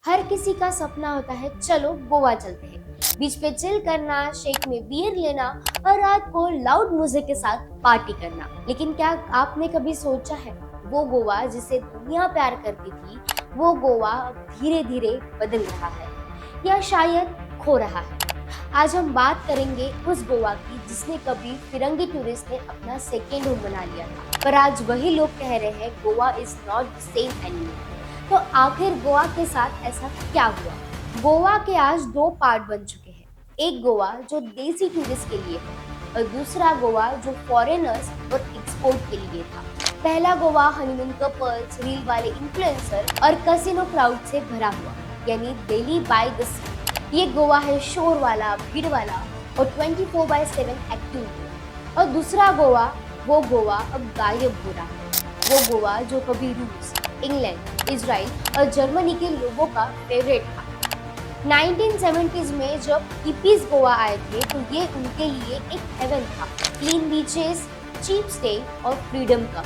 हर किसी का सपना होता है चलो गोवा चलते हैं। बीच पे चिल करना, शेक में बियर लेना और रात को लाउड म्यूजिक के साथ पार्टी करना। लेकिन क्या आपने कभी सोचा है वो गोवा जिसे दुनिया प्यार करती थी, वो गोवा अब धीरे धीरे बदल रहा है या शायद खो रहा है। आज हम बात करेंगे उस गोवा की जिसने कभी फिरंगी टूरिस्ट ने अपना सेकेंड होम बना लिया था, पर आज वही लोग कह रहे हैं Goa is not the same anymore. तो आखिर गोवा के साथ ऐसा क्या हुआ? गोवा के आज दो पार्ट बन चुके हैं। एक गोवा जो देसी टूरिस्ट के लिए है और दूसरा गोवा जो फॉरेनर्स और एक्सपोर्ट के लिए था। पहला गोवा हनीमून कपल्स, रील वाले इन्फ्लुएंसर और कसिनो क्राउड से भरा हुआ, यानी दिल्ली बाय द सी। ये गोवा है शोर वाला, भीड़ वाला और 24/7 एक्टिव। और दूसरा गोवा, वो गोवा अब गायब हो रहा है। वो गोवा जो कभी रूस, इंग्लैंड, इजराइल और जर्मनी के लोगों का फेवरेट था। 1970s में जब हिपीज गोवा आए थे तो ये उनके लिए एक हेवन था। क्लीन बीचेस, चीप स्टे और फ्रीडम का।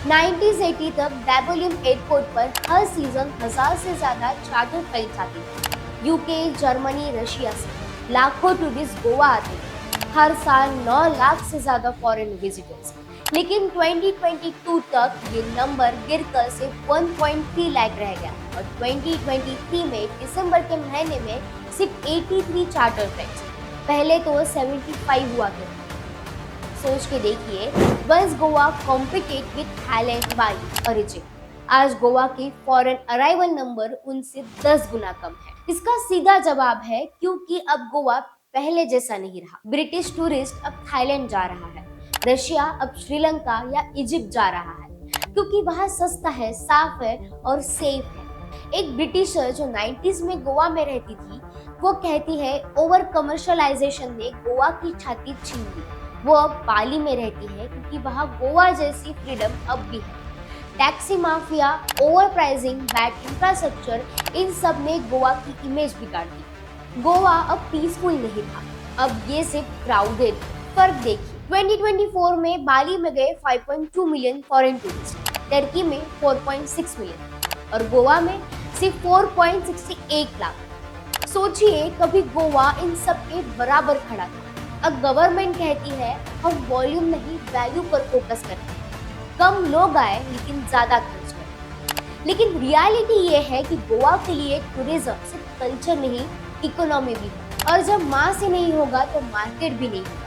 1980 तक बैबोलियम एयरपोर्ट पर हर सीजन 1000 से ज्यादा चार्टर फ्लाइट्स आती थी। यूके, जर्मनी, रशिया से लाखों टूरिस्ट गोवा आते थे। हर साल 9 लाख से ज्यादा फॉरेन विजिटर्स। लेकिन 2022 तक ये नंबर गिरकर सिर्फ 1.3 लाख रह गया और 2023 में दिसंबर के महीने में सिर्फ 83 चार्टर फ्लाइट्स। पहले तो 75 हुआ करते। सोच के देखिए, वंस गोवा कॉम्पिटेट विद थाईलैंड, बाली और इजिप्ट, आज गोवा के फॉरेन अराइवल नंबर उनसे 10 गुना कम है। इसका सीधा जवाब है क्योंकि अब गोवा पहले जैसा नहीं रहा। ब्रिटिश टूरिस्ट अब थाईलैंड जा रहा है, रशिया अब श्रीलंका या इजिप्ट जा रहा है क्योंकि वहाँ सस्ता है, साफ है और सेफ है। एक ब्रिटिशर जो 90s में गोवा में रहती थी, वो कहती है ओवर कमर्शलाइजेशन ने गोवा की छाती छीन ली। वो अब बाली में रहती है क्योंकि वहाँ गोवा जैसी फ्रीडम अब भी है। Taxi mafia, over pricing, bad infrastructure, इन सब ने गोवा की इमेज बिगाड़ दी। गोवा अब पीसफुल नहीं था, अब ये सिर्फ क्राउडेड। फर्क देखिए, 2024 में बाली में गए 5.2 मिलियन फॉरेन टूरिस्ट, टर्की में 4.6 मिलियन और गोवा में सिर्फ 4.68 लाख। सोचिए, कभी गोवा इन सब के बराबर खड़ा था। अब गवर्नमेंट कहती है हम वॉल्यूम नहीं वैल्यू पर फोकस करते हैं, कम लोग आए लेकिन ज्यादा खर्च करें। लेकिन रियलिटी ये है कि गोवा के लिए टूरिज्म सिर्फ कल्चर नहीं, इकोनॉमी भी है। और जब मास ही नहीं होगा तो मार्केट भी नहीं होगा।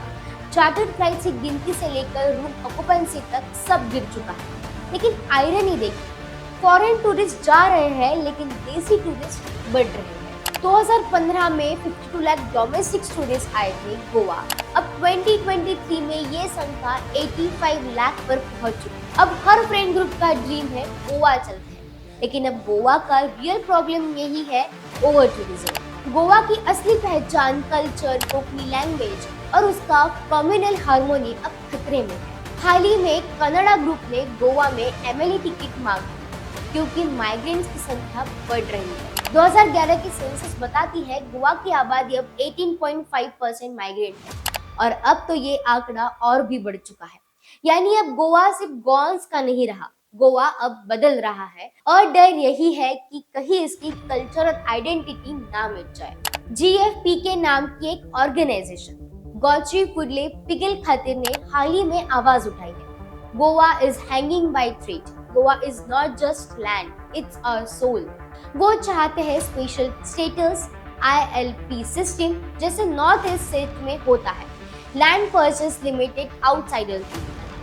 चार्टर्ड फ्लाइट की गिनती से लेकर रूम ऑक्यूपेंसी तक सब गिर चुका है। लेकिन आयरनी देखिए, फॉरेन टूरिस्ट जा रहे हैं लेकिन देसी टूरिस्ट बढ़ रहे हैं। 2015 में 52 लाख डोमेस्टिक टूरिस्ट आए थे गोवा। अब 2023 में ये संख्या 85 लाख पर पहुंच चुकी है। अब हर फ्रेंड ग्रुप का ड्रीम है गोवा चलते हैं। लेकिन अब गोवा का रियल प्रॉब्लम यही है, ओवर टूरिज्म। गोवा की असली पहचान, कल्चर, कोंकणी लैंग्वेज और उसका कम्युनल हार्मोनी अब खतरे में है। हाल ही में कन्नड़ा ग्रुप ने गोवा में एमएलए टिकट मांगी क्योंकि माइग्रेंट्स की संख्या बढ़ रही है। 2011 की सेंसस बताती है गोवा की आबादी अब 18.5% माइग्रेंट है और अब तो ये आंकड़ा और भी बढ़ चुका है। यानी अब गोवा सिर्फ गोवांस का नहीं रहा, गोवा अब बदल रहा है और डर यही है कि कहीं इसकी कल्चरल आइडेंटिटी ना मिट जाए। जीएफपी के नाम की एक ऑर्गेनाइजेशन गौची फुडले पिगल खातिर ने हाल ही में आवाज उठाई है। Goa is hanging by thread. Goa is not just land, it's our soul. वो चाहते हैं स्पेशल स्टेटस, ILP सिस्टम जैसे नॉर्थ ईस्ट स्टेट में होता है, लैंड परचेस लिमिटेड आउटसाइडर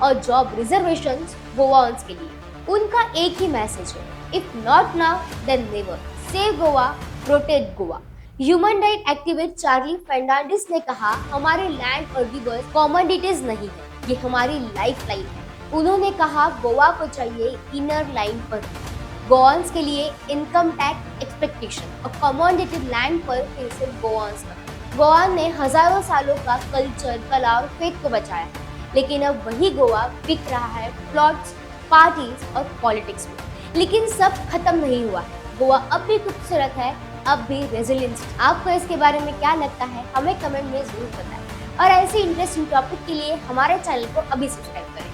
और जॉब रिजर्वेशंस गोवान्स के लिए। उनका एक ही मैसेज है, if not now then never, save Goa, protect Goa. Human right activist Charlie Fernandes ने कहा, हमारे लैंड और रिवर्स कमोडिटीज नहीं है, ये हमारी लाइफ लाइन है। उन्होंने कहा गोवा को चाहिए इनर लाइन पर, गोवान्स के लिए इनकम टैक्स एक्सपेक्टेशन और कमोडिटी लैंड पर फिर से गोवान्स का। गोवा ने हजारों सालों का कल्चर, कला और फेथ को बचाया है, लेकिन अब वही गोवा बिक रहा है प्लॉट्स, पार्टीज और पॉलिटिक्स में। लेकिन सब खत्म नहीं हुआ है, गोवा अब भी खूबसूरत है, अब भी रेजिलियंस। आपको इसके बारे में क्या लगता है, हमें कमेंट में जरूर बताएं और ऐसे इंटरेस्टिंग टॉपिक के लिए हमारे चैनल को अभी सब्सक्राइब करें।